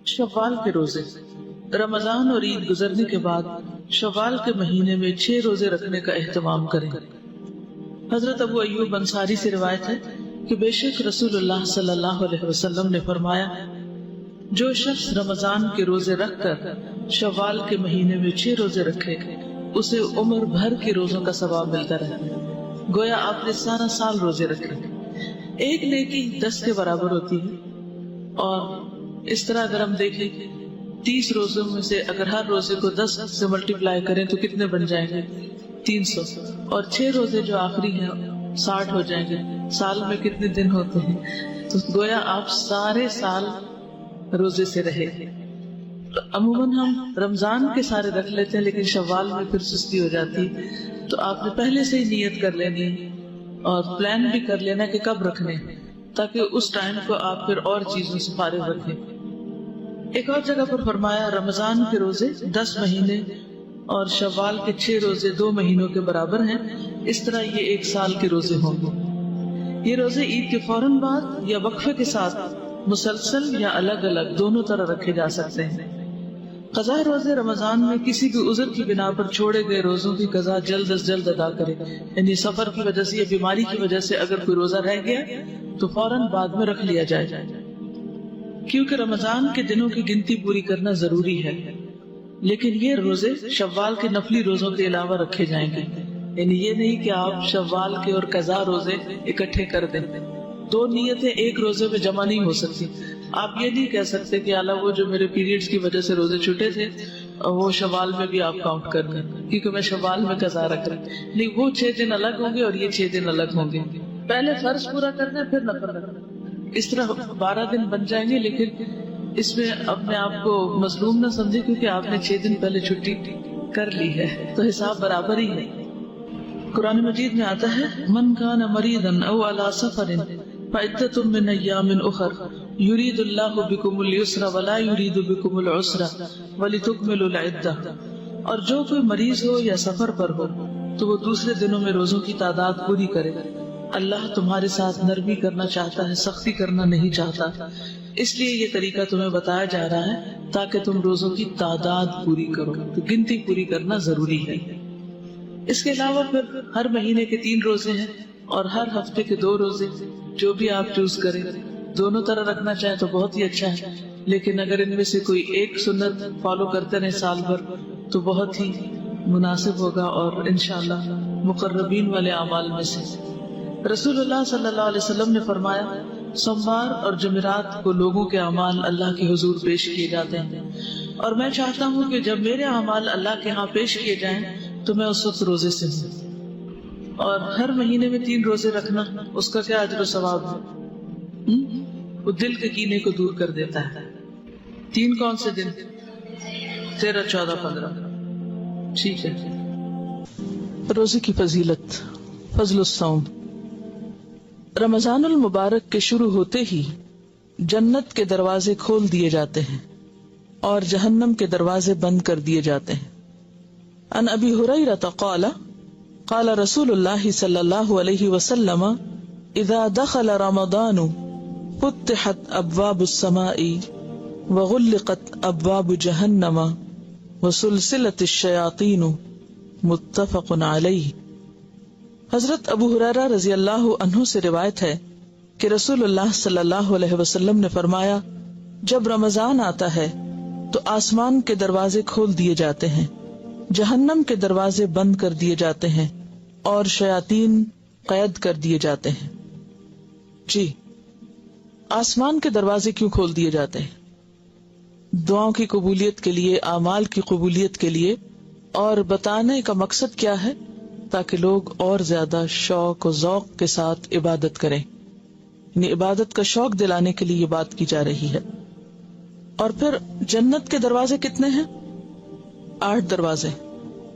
شوال کے روزے۔ رمضان اور عید گزرنے کے بعد شوال کے مہینے میں 6 روزے رکھنے کا اہتمام کریں۔ حضرت ابو ایوب انصاری سے روایت ہے کہ بے شک رسول اللہ صلی اللہ علیہ وسلم نے فرمایا، جو شخص رمضان کے روزے رکھ کر شوال کے مہینے میں 6 روزے رکھے اسے عمر بھر کے روزوں کا ثواب ملتا رہتا ہے، گویا آپ نے سارا سال روزے رکھے۔ ایک نیکی 10 کے برابر ہوتی ہے، اور اس طرح اگر ہم دیکھیں 30 روزوں میں سے اگر ہر روزے کو 10 سے ملٹیپلائی کریں تو کتنے بن جائیں گے؟ 300۔ اور 6 روزے جو آخری ہیں 60 ہو جائیں گے۔ سال میں کتنے دن ہوتے ہیں؟ تو گویا آپ سارے سال روزے سے رہے۔ عموماً ہم رمضان کے سارے رکھ لیتے ہیں، لیکن شوال میں پھر سستی ہو جاتی، تو آپ نے پہلے سے ہی نیت کر لینی اور پلان بھی کر لینا کہ کب رکھنے، تاکہ اس ٹائم کو آپ پھر اور چیزوں سے فارغ رکھیں۔ ایک اور جگہ پر فرمایا، رمضان کے روزے 10 مہینے اور شوال کے 6 روزے 2 مہینوں کے برابر ہیں، اس طرح یہ 1 سال کے روزے ہوں گے۔ یہ روزے عید کے فوراً بعد یا وقفے کے ساتھ مسلسل یا الگ الگ دونوں طرح رکھے جا سکتے ہیں۔ قضاء روزے رمضان میں کسی بھی عذر کی بنا پر چھوڑے گئے روزوں کی قضا جلد از جلد ادا کرے، یعنی سفر کی وجہ سے یا بیماری کی وجہ سے اگر کوئی روزہ رہ گیا تو فوراً بعد میں رکھ لیا جائے، کیونکہ رمضان کے دنوں کی گنتی پوری کرنا ضروری ہے۔ لیکن یہ روزے شوال کے نفلی روزوں کے علاوہ رکھے جائیں گے، یعنی یہ نہیں کہ آپ شوال کے اور قضاء روزے اکٹھے کر دیں۔ 2 نیتیں ایک روزے میں جمع نہیں ہو سکتی۔ آپ یہ نہیں کہہ سکتے کہ اللہ وہ جو میرے پیریڈز کی وجہ سے روزے چھوٹے تھے وہ شوال میں بھی آپ کاؤنٹ کر لیں، کیونکہ میں شوال میں قضا رکھ رہا ہوں۔ نہیں، وہ 6 دن الگ ہوں گے اور یہ 6 دن الگ ہوں گے۔ پہلے فرض پورا کرنا پھر نفل رکھنا، اس طرح 12 دن بن جائیں گے، لیکن اس میں اپنے آپ کو مظلوم نہ سمجھے کیونکہ آپ نے 6 دن پہلے چھٹی کر لی ہے، تو حساب برابر ہی ہے۔ قرآن مجید میں آتا ہے، من کان مریضا او علی سفر فعدۃ من ایام اخر یرید اللہ بکم اليسر ولا یرید بکم العسر ولتکملوا العدہ، اور جو کوئی مریض ہو یا سفر پر ہو تو وہ دوسرے دنوں میں روزوں کی تعداد پوری کرے۔ اللہ تمہارے ساتھ نرمی کرنا چاہتا ہے، سختی کرنا نہیں چاہتا، اس لیے یہ طریقہ تمہیں بتایا جا رہا ہے تاکہ تم روزوں کی تعداد پوری کرو، تو گنتی پوری کرنا ضروری ہے۔ اس کے علاوہ پھر ہر مہینے کے 3 روزے ہیں اور ہر ہفتے کے 2 روزے، جو بھی آپ چوز کریں۔ دونوں طرح رکھنا چاہیں تو بہت ہی اچھا ہے، لیکن اگر ان میں سے کوئی ایک سنت فالو کرتے رہے سال بھر تو بہت ہی مناسب ہوگا اور انشاءاللہ مقربین والے اعمال میں سے۔ رسول اللہ صلی اللہ علیہ وسلم نے فرمایا، سوموار اور جمعرات کو لوگوں کے اعمال اللہ کے حضور پیش کیے جاتے ہیں، اور میں چاہتا ہوں کہ جب میرے اعمال اللہ کے ہاں پیش کیے جائیں تو میں اس وقت روزے سے ہوں۔ اور ہر مہینے میں 3 روزے رکھنا، اس کا کیا اجر و ثواب ہے؟ وہ دل کے کینے کو دور کر دیتا ہے۔ 3 کون سے دن؟ 13، 14، 15۔ ٹھیک ہے۔ روزے کی فضیلت، فضل الصوم۔ رمضان المبارک کے شروع ہوتے ہی جنت کے دروازے کھول دیے جاتے ہیں اور جہنم کے دروازے بند کر دیے جاتے ہیں۔ عن ابی ہریرہ قال قال رسول اللہ صلی اللہ علیہ وسلم اذا دخل رمضان فتحت ابواب السماء وغلقت ابواب جہنم وسلسلت الشیاطین، متفق علیہ۔ حضرت ابو ہریرہ رضی اللہ عنہ سے روایت ہے کہ رسول اللہ صلی اللہ علیہ وسلم نے فرمایا، جب رمضان آتا ہے تو آسمان کے دروازے کھول دیے جاتے ہیں، جہنم کے دروازے بند کر دیے جاتے ہیں اور شیاطین قید کر دیے جاتے ہیں۔ جی، آسمان کے دروازے کیوں کھول دیے جاتے ہیں؟ دعاؤں کی قبولیت کے لیے، اعمال کی قبولیت کے لیے، اور بتانے کا مقصد کیا ہے؟ تاکہ لوگ اور زیادہ شوق و ذوق کے ساتھ عبادت کریں، یعنی عبادت کا شوق دلانے کے لیے یہ بات کی جا رہی ہے۔ اور پھر جنت کے دروازے کتنے ہیں؟ 8 دروازے،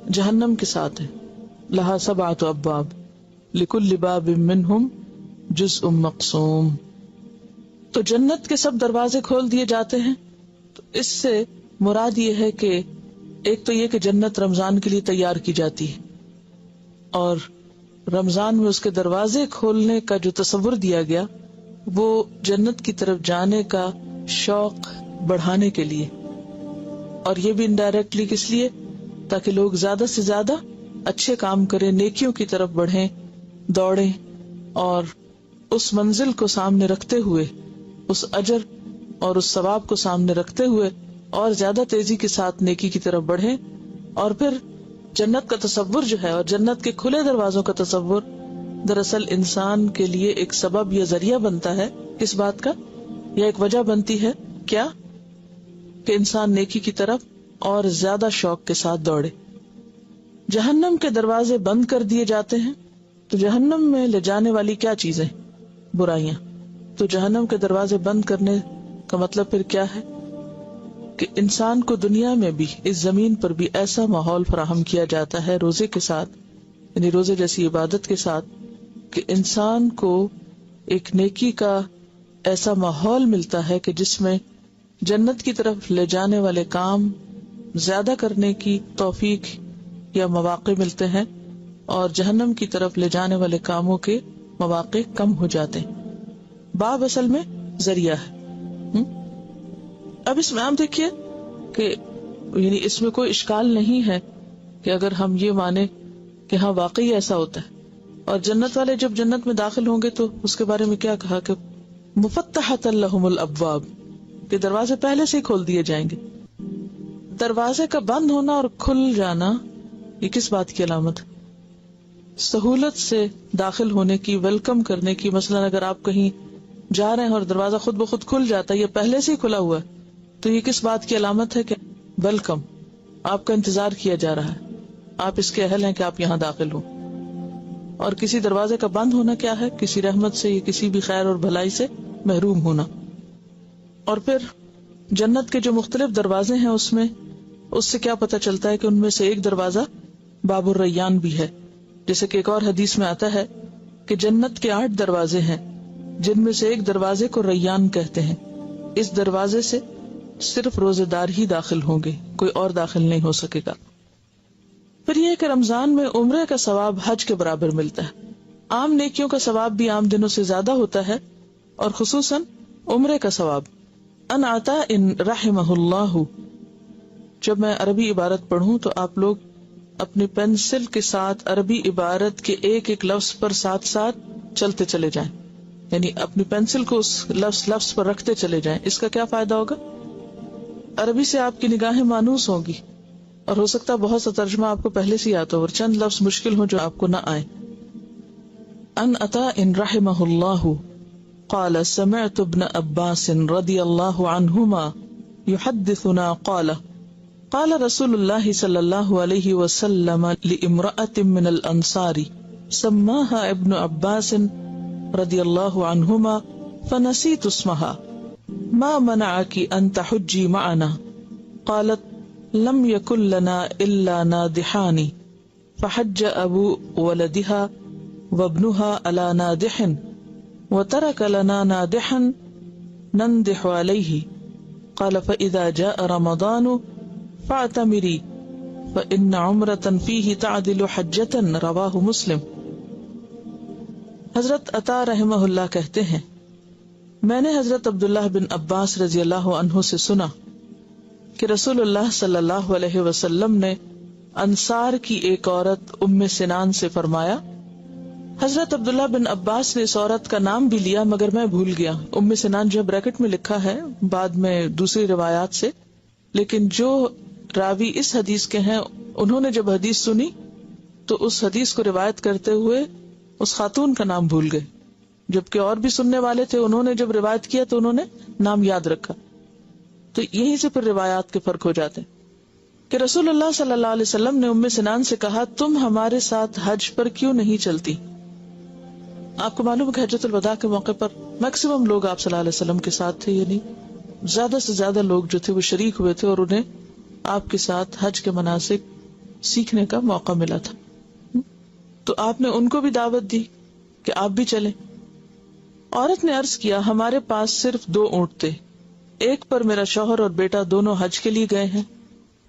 جہنم کے 7 ہیں، لہا 7 ابواب لکل باب منہم جزء مقسوم۔ تو جنت کے سب دروازے کھول دیے جاتے ہیں، تو اس سے مراد یہ ہے کہ ایک تو یہ کہ جنت رمضان کے لیے تیار کی جاتی ہے، اور رمضان میں اس کے دروازے کھولنے کا جو تصور دیا گیا وہ جنت کی طرف جانے کا شوق بڑھانے کے لیے، اور یہ بھی انڈائریکٹلی کس لیے؟ تاکہ لوگ زیادہ سے زیادہ اچھے کام کریں، نیکیوں کی طرف بڑھیں، دوڑیں، اور اس منزل کو سامنے رکھتے ہوئے، اس اجر اور اس ثواب کو سامنے رکھتے ہوئے اور زیادہ تیزی کے ساتھ نیکی کی طرف بڑھیں. اور پھر جنت کا تصور جو ہے اور جنت کے کھلے دروازوں کا تصور دراصل انسان کے لیے ایک سبب یا ذریعہ بنتا ہے اس بات کا، یا ایک وجہ بنتی ہے کیا کہ انسان نیکی کی طرف اور زیادہ شوق کے ساتھ دوڑے. جہنم کے دروازے بند کر دیے جاتے ہیں تو جہنم میں لے جانے والی کیا چیزیں؟ برائیاں. تو جہنم کے دروازے بند کرنے کا مطلب پھر کیا ہے کہ انسان کو دنیا میں بھی، اس زمین پر بھی ایسا ماحول فراہم کیا جاتا ہے روزے کے ساتھ، یعنی روزے جیسی عبادت کے ساتھ، کہ انسان کو ایک نیکی کا ایسا ماحول ملتا ہے کہ جس میں جنت کی طرف لے جانے والے کام زیادہ کرنے کی توفیق یا مواقع ملتے ہیں، اور جہنم کی طرف لے جانے والے کاموں کے مواقع کم ہو جاتے ہیں. باب اصل میں ذریعہ ہے. اب اس میں آپ دیکھیے کہ یعنی اس میں کوئی اشکال نہیں ہے کہ اگر ہم یہ مانیں کہ ہاں واقعی ایسا ہوتا ہے، اور جنت والے جب جنت میں داخل ہوں گے تو اس کے بارے میں کیا کہا کہ مفتحۃ لہم الابواب، کہ دروازے پہلے سے ہی کھول دیے جائیں گے. دروازے کا بند ہونا اور کھل جانا یہ کس بات کی علامت؟ سہولت سے داخل ہونے کی، ویلکم کرنے کی. مثلا اگر آپ کہیں جا رہے ہیں اور دروازہ خود بخود کھل جاتا ہے، یہ پہلے سے ہی کھلا ہوا ہے، تو یہ کس بات کی علامت ہے کہ ویلکم، آپ کا انتظار کیا جا رہا ہے، آپ اس کے اہل ہیں کہ آپ یہاں داخل ہوں. اور کسی دروازے کا بند ہونا کیا ہے؟ کسی رحمت سے یا کسی بھی خیر اور بھلائی سے محروم ہونا. اور پھر جنت کے جو مختلف دروازے ہیں اس سے کیا پتہ چلتا ہے کہ ان میں سے ایک دروازہ باب الریان بھی ہے. جیسے کہ ایک اور حدیث میں آتا ہے کہ جنت کے 8 دروازے ہیں جن میں سے ایک دروازے کو ریان کہتے ہیں. اس دروازے سے صرف روزے دار ہی داخل ہوں گے، کوئی اور داخل نہیں ہو سکے گا. پھر یہ کہ رمضان میں عمرے کا ثواب حج کے برابر ملتا ہے. عام نیکیوں کا ثواب بھی عام دنوں سے زیادہ ہوتا ہے، اور خصوصاً عمرے کا ثواب. ان عطا ان رحمہ اللہ. جب میں عربی عبارت پڑھوں تو آپ لوگ اپنی پینسل کے ساتھ عربی عبارت کے ایک ایک لفظ پر ساتھ ساتھ چلتے چلے جائیں، یعنی اپنی پینسل کو اس لفظ پر رکھتے چلے جائیں. اس کا کیا فائدہ ہوگا؟ عربی سے آپ کی نگاہیں مانوس ہوں گی، اور ہو سکتا ہے بہت سا ترجمہ آپ کو پہلے سے آتا ہو اور چند لفظ مشکل ہو جو آپ کو نہ آئے. ان عطا ان رحمہ اللہ قال سمعت ابن عباس رضی اللہ عنہما یحدثنا قال قال رسول اللہ صلی اللہ علیہ وسلم لامرأة من الانصار سماها ابن عباس رضی اللہ عنہما فنسیت اسمها ما منعك ان تحجی معنا قالت لم يكن لنا الا نادحان فحج ابو ولدها وابنها على نادح وترك لنا نادحا نندح عليه قال فاذا جاء رمضان فاعتمری فإن عمرة فيه تعدل حجة رواہ مسلم. حضرت عطا رحمہ اللہ کہتے ہیں میں نے حضرت عبداللہ بن عباس رضی اللہ عنہ سے سنا کہ رسول اللہ صلی اللہ علیہ وسلم نے انصار کی ایک عورت ام سنان سے فرمایا. حضرت عبداللہ بن عباس نے اس عورت کا نام بھی لیا مگر میں بھول گیا. ام سنان جو بریکٹ میں لکھا ہے بعد میں دوسری روایات سے، لیکن جو راوی اس حدیث کے ہیں انہوں نے جب حدیث سنی تو اس حدیث کو روایت کرتے ہوئے اس خاتون کا نام بھول گئے، جبکہ اور بھی سننے والے تھے، انہوں نے جب روایت کیا تو انہوں نے نام یاد رکھا. تو یہیں سے پھر روایات کے فرق ہو جاتے کہ رسول اللہ صلی اللہ علیہ وسلم نے ام سنان سے کہا تم ہمارے ساتھ حج پر کیوں نہیں چلتی؟ آپ کو معلوم ہے کہ حجۃ الوداع کے موقع پر میکسیمم لوگ آپ صلی اللہ علیہ وسلم کے ساتھ تھے، یعنی زیادہ سے زیادہ لوگ جو تھے وہ شریک ہوئے تھے اور انہیں آپ کے ساتھ حج کے مناسک سیکھنے کا موقع ملا تھا. تو آپ نے ان کو بھی دعوت دی کہ آپ بھی چلیں. عورت نے عرض کیا ہمارے پاس صرف 2 اونٹ تھے، ایک پر میرا شوہر اور بیٹا دونوں حج کے لیے گئے ہیں،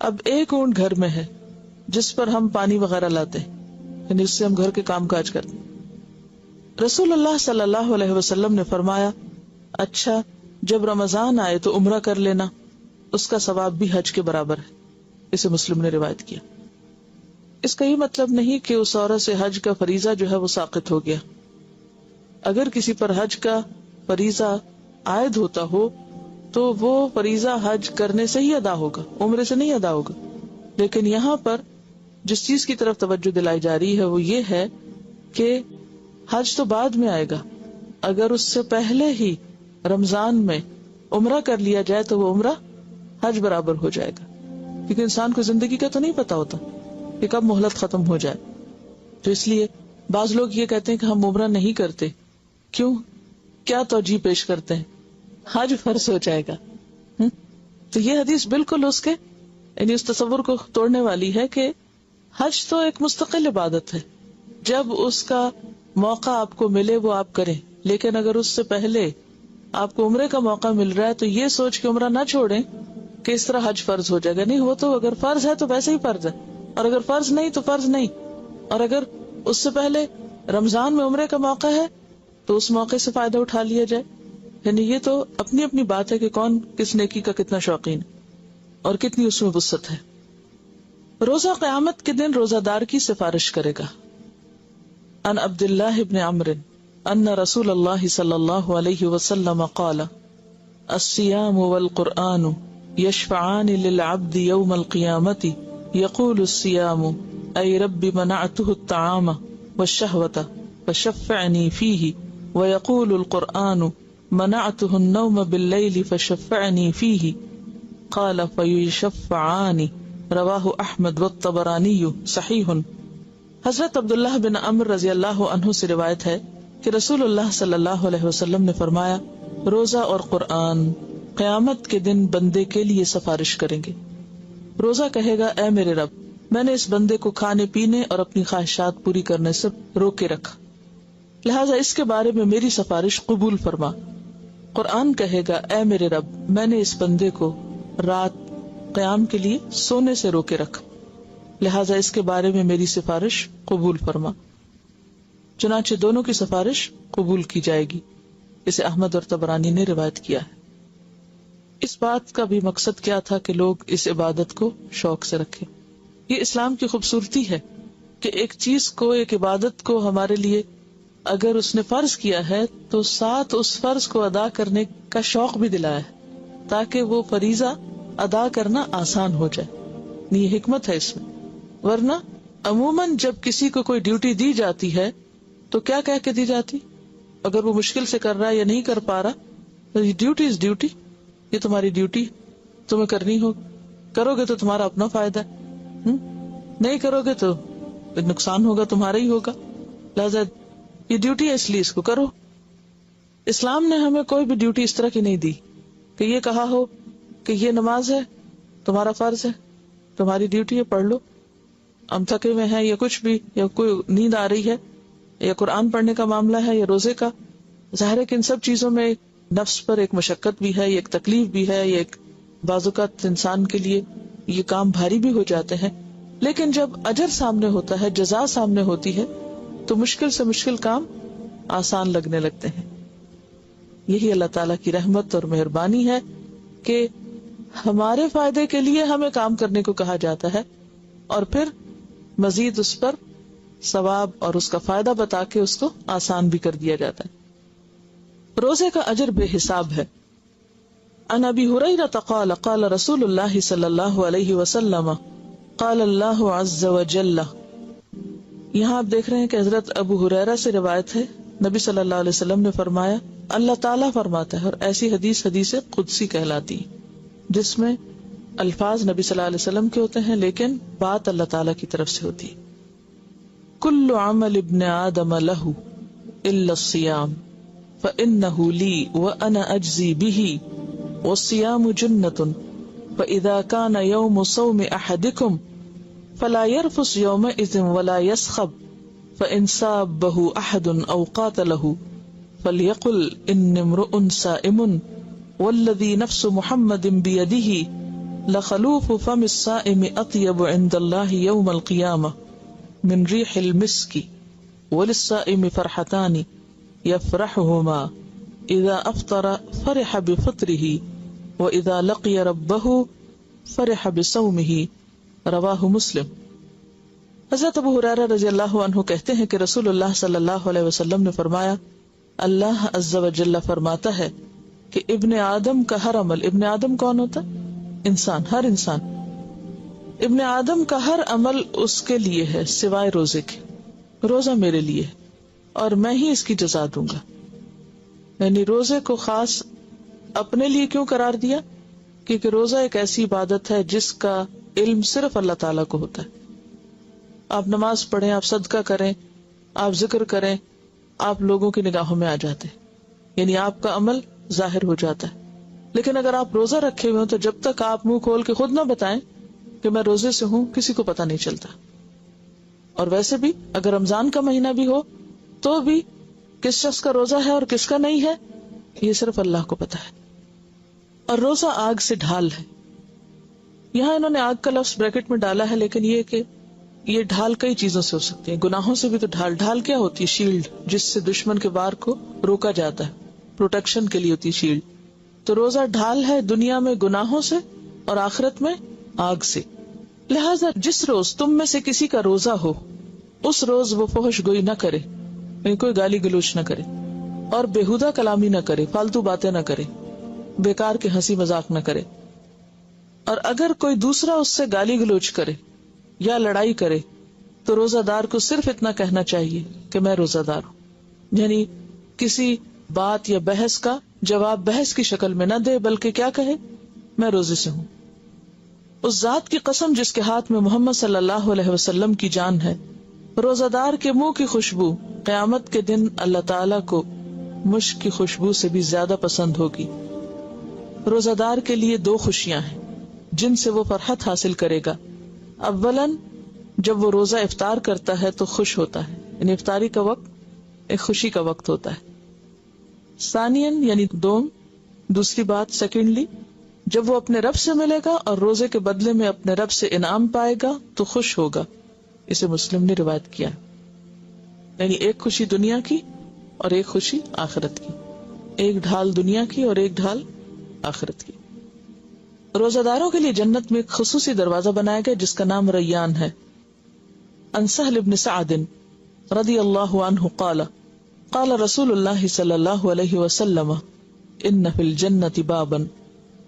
اب ایک اونٹ گھر میں ہے جس پر ہم پانی وغیرہ لاتے ہیں، یعنی اس سے ہم گھر کے کام کاج کرتے ہیں. رسول اللہ صلی اللہ علیہ وسلم نے فرمایا اچھا جب رمضان آئے تو عمرہ کر لینا. اس کا ثواب بھی حج کے برابر ہے. اسے مسلم نے روایت کیا. اس کا یہ مطلب نہیں کہ اس عورت سے حج کا فریضہ جو ہے وہ ساقط ہو گیا. اگر کسی پر حج کا فریضہ عائد ہوتا ہو تو وہ فریضہ حج کرنے سے ہی ادا ہوگا، عمرے سے نہیں ادا ہوگا. لیکن یہاں پر جس چیز کی طرف توجہ دلائی جا رہی ہے وہ یہ ہے کہ حج تو بعد میں آئے گا. اگر اس سے پہلے ہی رمضان میں عمرہ کر لیا جائے تو وہ عمرہ حج برابر ہو جائے گا. کیونکہ انسان کو زندگی کا تو نہیں پتا ہوتا کہ کب مہلت ختم ہو جائے. تو اس لیے بعض لوگ یہ کہتے ہیں کہ ہم عمرہ نہیں کرتے. کیوں؟ کیا توجیہ پیش کرتے ہیں؟ حج فرض ہو جائے گا. تو یہ حدیث بالکل اس کے یعنی اس تصور کو توڑنے والی ہے کہ حج تو ایک مستقل عبادت ہے. جب اس کا موقع آپ کو ملے وہ آپ کریں. لیکن اگر اس سے پہلے آپ کو عمرے کا موقع مل رہا ہے تو یہ سوچ کے عمرہ نہ چھوڑیں کہ اس طرح حج فرض ہو جائے گا. نہیں، وہ تو اگر فرض ہے تو ویسے ہی فرض ہے، اور اگر فرض نہیں تو فرض نہیں. اور اگر اس سے پہلے رمضان میں عمرے کا موقع ہے تو اس موقع سے فائدہ اٹھا لیا جائے. یعنی یہ تو اپنی اپنی بات ہے کہ کون کس نیکی کا کتنا شوقین اور کتنی اس میں وسعت ہے. روزہ قیامت کے دن روزہ دار کی سفارش کرے گا. ان عبد اللہ بن عمرو ان رسول اللہ صلی اللہ علیہ وسلم قال الصیام والقرآن یشفعان للعبد یوم القیامت یقول الصیام ای رب منعته الطعام والشہوة فشفعنی فیہ ویقول القرآن منعته النوم باللیل فشفعنی فیہ قال فیشفعان رواہ احمد والطبرانی صحیح. حضرت عبداللہ بن عمرو رضی اللہ عنہ سے روایت ہے کہ رسول اللہ صلی اللہ علیہ وسلم نے فرمایا روزہ اور قرآن قیامت کے دن بندے کے لیے سفارش کریں گے. روزہ کہے گا اے میرے رب، میں نے اس بندے کو کھانے پینے اور اپنی خواہشات پوری کرنے سے روکے رکھا، لہٰذا اس کے بارے میں میری سفارش قبول فرما. قرآن کہے گا اے میرے رب، میں نے اس بندے کو رات قیام کے لیے سونے سے روکے رکھا، لہٰذا اس کے بارے میں میری سفارش قبول فرما. چنانچہ دونوں کی سفارش قبول کی جائے گی. اسے احمد اور طبرانی نے روایت کیا ہے. اس بات کا بھی مقصد کیا تھا کہ لوگ اس عبادت کو شوق سے رکھیں. یہ اسلام کی خوبصورتی ہے کہ ایک چیز کو، ایک عبادت کو ہمارے لیے اگر اس نے فرض کیا ہے تو ساتھ اس فرض کو ادا کرنے کا شوق بھی دلایا ہے تاکہ وہ فریضہ ادا کرنا آسان ہو جائے. یہ حکمت ہے اس میں. ورنہ عموماً جب کسی کو کوئی ڈیوٹی دی جاتی ہے تو کیا کہہ کے دی جاتی؟ اگر وہ مشکل سے کر رہا ہے یا نہیں کر پا رہا تو ڈیوٹی از ڈیوٹی، یہ تمہاری ڈیوٹی تمہیں کرنی ہوگی. کرو گے تو تمہارا اپنا فائدہ ہے، نہیں کرو گے تو نقصان ہوگا تمہارا ہی ہوگا. لہٰذا یہ ڈیوٹی ہے اس لیے اس کو کرو. اسلام نے ہمیں کوئی بھی ڈیوٹی اس طرح کی نہیں دی کہ یہ کہا ہو کہ یہ نماز ہے تمہارا فرض ہے، تمہاری ڈیوٹی ہے پڑھ لو. ہم تھکے ہوئے ہیں یا کچھ بھی، یا کوئی نیند آ رہی ہے، یا قرآن پڑھنے کا معاملہ ہے یا روزے کا. ظاہر ہے کہ ان سب چیزوں میں نفس پر ایک مشقت بھی ہے، ایک تکلیف بھی ہے، یہ ایک بعض اوقات انسان کے لیے یہ کام بھاری بھی ہو جاتے ہیں. لیکن جب اجر سامنے ہوتا ہے، جزا سامنے ہوتی ہے، تو مشکل سے مشکل کام آسان لگنے لگتے ہیں. یہی اللہ تعالیٰ کی رحمت اور مہربانی ہے کہ ہمارے فائدے کے لیے ہمیں کام کرنے کو کہا جاتا ہے اور پھر مزید اس پر ثواب اور اس کا فائدہ بتا کے اس کو آسان بھی کر دیا جاتا ہے. روزے کا اجر بے حساب ہے. عن ابی ہریرہ قال قال رسول اللہ صلی اللہ علیہ وسلم قال اللہ عز وجل. یہاں آپ دیکھ رہے ہیں کہ حضرت ابو ہریرہ سے روایت ہے، نبی صلی اللہ علیہ وسلم نے فرمایا، اللہ تعالیٰ فرماتا ہے. اور ایسی حدیث قدسی کہلاتی جس میں الفاظ نبی صلی اللہ علیہ وسلم کے ہوتے ہیں لیکن بات اللہ تعالیٰ کی طرف سے ہوتی. کل عمل ابن آدم لہ الا الصیام فإنہ لی وأنا اجزی بہ والصیام جنۃ فإذا كان یوم صوم احدکم فلا يرفث یومئذ ولا يسخب فإن سابہ احد او قاتلہ فلیقل انی امرؤ صائم والذی نفس محمد بیدہ لخلوف فم الصائم اطیب عند اللہ یوم القیامہ من ریح المسک وللصائم فرحتان یفرحہما اذا افطر فرح بفطرہ وَإِذَا لَقِيَ رَبَّهُ فَرِحَ بِصَوْمِهِ رواہ مسلم۔ حضرت ابو ہریرہ رضی اللہ عنہ کہتے ہیں کہ رسول اللہ صلی اللہ علیہ وسلم نے فرمایا، اللہ عز و جل فرماتا ہے کہ ابن آدم کا ہر عمل، ابن آدم کون ہوتا ہے؟ انسان، ہر انسان، ابن آدم کا ہر عمل اس کے لیے ہے سوائے روزے کے۔ روزہ میرے لیے ہے اور میں ہی اس کی جزا دوں گا۔ یعنی روزے کو خاص اپنے لیے کیوں قرار دیا؟ کیونکہ روزہ ایک ایسی عبادت ہے جس کا علم صرف اللہ تعالیٰ کو ہوتا ہے۔ آپ نماز پڑھیں، آپ صدقہ کریں، آپ ذکر کریں، آپ لوگوں کی نگاہوں میں آ جاتے ہیں، یعنی آپ کا عمل ظاہر ہو جاتا ہے۔ لیکن اگر آپ روزہ رکھے ہوئے ہوں تو جب تک آپ منہ کھول کے خود نہ بتائیں کہ میں روزے سے ہوں، کسی کو پتہ نہیں چلتا۔ اور ویسے بھی اگر رمضان کا مہینہ بھی ہو تو بھی کس شخص کا روزہ ہے اور کس کا نہیں ہے یہ صرف اللہ کو پتا ہے۔ اور روزہ آگ سے ڈھال ہے۔ یہاں انہوں نے آگ کا لفظ بریکٹ میں ڈالا ہے، لیکن یہ کہ یہ ڈھال کئی چیزوں سے ہو سکتی ہے۔ گناہوں سے بھی تو ڈھال کیا ہوتی ہے؟ شیلڈ، جس سے دشمن کے وار کو روکا جاتا ہے، پروٹیکشن کے لیے ہوتی ہے شیلڈ۔ تو روزہ ڈھال ہے دنیا میں گناہوں سے اور آخرت میں آگ سے۔ لہذا جس روز تم میں سے کسی کا روزہ ہو اس روز وہ فحش گوئی نہ کرے، یعنی کوئی گالی گلوچ نہ کرے، اور بےہودہ کلامی نہ کرے، فالتو باتیں نہ کرے، بیکار کے ہنسی مذاق نہ کرے۔ اور اگر کوئی دوسرا اس سے گالی گلوچ کرے یا لڑائی کرے تو روزہ دار کو صرف اتنا کہنا چاہیے کہ میں روزہ دار ہوں، یعنی کسی بات یا بحث کا جواب بحث کی شکل میں نہ دے، بلکہ کیا کہے؟ میں روزے سے ہوں۔ اس ذات کی قسم جس کے ہاتھ میں محمد صلی اللہ علیہ وسلم کی جان ہے، روزہ دار کے منہ کی خوشبو قیامت کے دن اللہ تعالیٰ کو مشک کی خوشبو سے بھی زیادہ پسند ہوگی۔ روزہ دار کے لیے دو خوشیاں ہیں جن سے وہ فرحت حاصل کرے گا۔ اولاً جب وہ روزہ افطار کرتا ہے تو خوش ہوتا ہے، یعنی افطاری کا وقت ایک خوشی کا وقت ہوتا ہے۔ ثانیاً یعنی دوسری بات سیکنڈلی، جب وہ اپنے رب سے ملے گا اور روزے کے بدلے میں اپنے رب سے انعام پائے گا تو خوش ہوگا۔ اسے مسلم نے روایت کیا، یعنی ایک خوشی دنیا کی اور ایک خوشی آخرت کی، ایک ڈھال دنیا کی اور ایک ڈھال آخرت کی۔ روزہ داروں کے لیے جنت میں ایک خصوصی دروازہ بنایا گیا جس کا نام ریان ہے۔ عن سہل بن سعد رضی اللہ عنہ قال قال رسول اللہ صلی اللہ علیہ وسلم ان فی الجنۃ بابا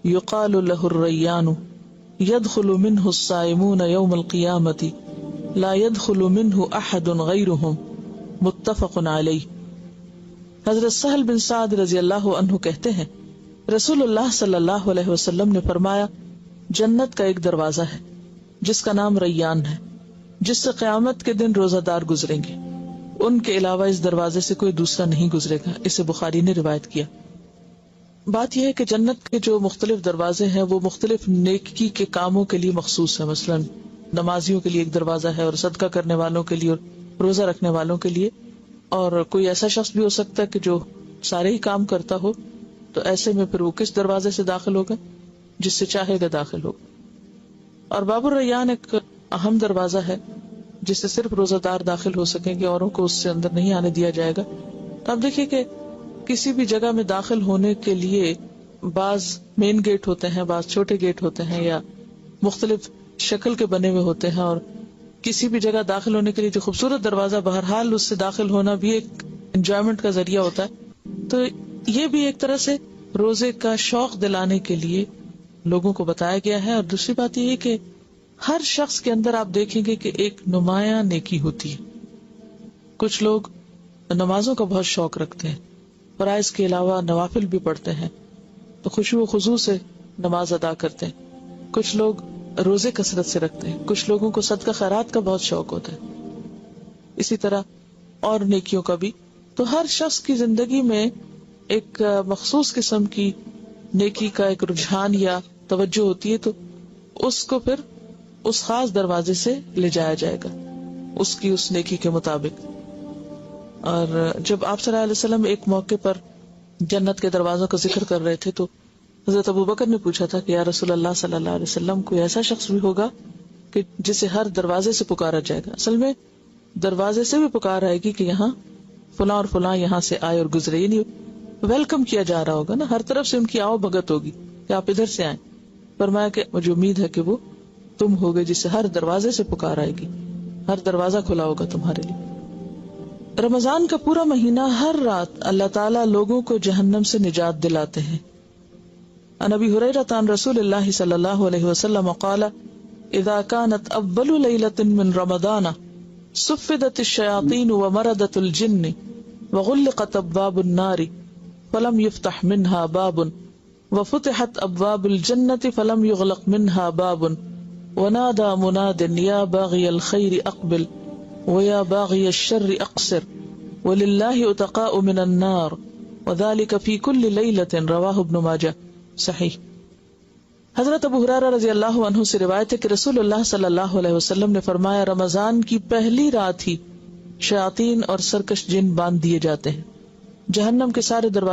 یقال له الریان يدخل منه الصائمون يوم القيامة لا يدخل منه احد غيرهم متفق علیہ۔ حضرت سہل بن سعد رضی اللہ عنہ کہتے ہیں رسول اللہ صلی اللہ علیہ وسلم نے فرمایا، جنت کا ایک دروازہ ہے جس کا نام ریان ہے، جس سے قیامت کے دن روزہ دار گزریں گے، ان کے علاوہ اس دروازے سے کوئی دوسرا نہیں گزرے گا۔ اسے بخاری نے روایت کیا۔ بات یہ ہے کہ جنت کے جو مختلف دروازے ہیں وہ مختلف نیکی کے کاموں کے لیے مخصوص ہیں۔ مثلا نمازیوں کے لیے ایک دروازہ ہے، اور صدقہ کرنے والوں کے لیے، اور روزہ رکھنے والوں کے لیے، اور کوئی ایسا شخص بھی ہو سکتا ہے کہ جو سارے ہی کام کرتا ہو، تو ایسے میں پھر وہ کس دروازے سے داخل ہوگا؟ جس سے چاہے گا داخل ہوگا۔ اور باب الریان ایک اہم دروازہ ہے جس سے صرف روزہ دار داخل ہو سکیں گے، اوروں کو اس سے اندر نہیں آنے دیا جائے گا۔ تو آپ دیکھیے کہ کسی بھی جگہ میں داخل ہونے کے لیے بعض مین گیٹ ہوتے ہیں، بعض چھوٹے گیٹ ہوتے ہیں، یا مختلف شکل کے بنے ہوئے ہوتے ہیں، اور کسی بھی جگہ داخل ہونے کے لیے جو خوبصورت دروازہ، بہرحال اس سے داخل ہونا بھی ایک انجوائمنٹ کا ذریعہ ہوتا ہے۔ تو یہ بھی ایک طرح سے روزے کا شوق دلانے کے لیے لوگوں کو بتایا گیا ہے۔ اور دوسری بات یہ ہے کہ ہر شخص کے اندر آپ دیکھیں گے کہ ایک نمایاں نیکی ہوتی ہے۔ کچھ لوگ نمازوں کا بہت شوق رکھتے ہیں، فرائض کے علاوہ نوافل بھی پڑھتے ہیں، تو خشوع و خضوع سے نماز ادا کرتے ہیں۔ کچھ لوگ روزے کثرت سے رکھتے ہیں، کچھ لوگوں کو صدقہ خیرات کا بہت شوق ہوتا ہے، اسی طرح اور نیکیوں کا بھی۔ تو ہر شخص کی زندگی میں ایک مخصوص قسم کی نیکی کا ایک رجحان یا توجہ ہوتی ہے، تو اس کو پھر اس خاص دروازے سے لے جایا جائے گا اس کی اس نیکی کے مطابق۔ اور جب آپ صلی اللہ علیہ وسلم ایک موقع پر جنت کے دروازوں کا ذکر کر رہے تھے تو حضرت ابوبکر نے پوچھا تھا کہ یا رسول اللہ صلی اللہ علیہ وسلم کوئی ایسا شخص بھی ہوگا کہ جسے ہر دروازے سے پکارا جائے گا؟ اصل میں دروازے سے بھی پکار آئے گی کہ یہاں فلاں اور فلاں یہاں سے آئے اور گزرے، یعنی ویلکم کیا جا رہا ہوگا نا، ہر طرف سے ان کی آؤ بھگت ہوگی۔ کہ آپ ادھر سے آئیں. فرمایا کہ مجھے امید ہے کہ وہ تم ہوگے جسے ہر دروازے سے پکار آئے گی، ہر دروازہ کھلا ہوگا تمہارے لیے. رمضان کا پورا مہینہ ہر رات اللہ تعالیٰ لوگوں کو جہنم سے نجات دلاتے ہیں. عن ابی ہریرہ عن رسول اللہ صلی اللہ علیہ وسلم قال اذا كانت اول ليلة من رمضان صفدت الشياطين ومردت الجن وغلقت ابواب النار فلم يفتح منها باب وفتحت ابواب الجنة فلم يغلق منها باب ونادى مناد يا باغي الخير اقبل ويا باغي الشر اقصر ولله اتقاء من النار وذلك في كل ليلة. رواه ابن ماجہ. صحیح. حضرت ابو ہریرہ رضی اللہ عنہ سے روایت ہے کہ رسول اللہ صلی اللہ علیہ وسلم نے فرمایا رمضان کی پہلی رات ہی شیاطین اور سرکش جن باندھ دیے جاتے ہیں، جہنم کے سارے دروازے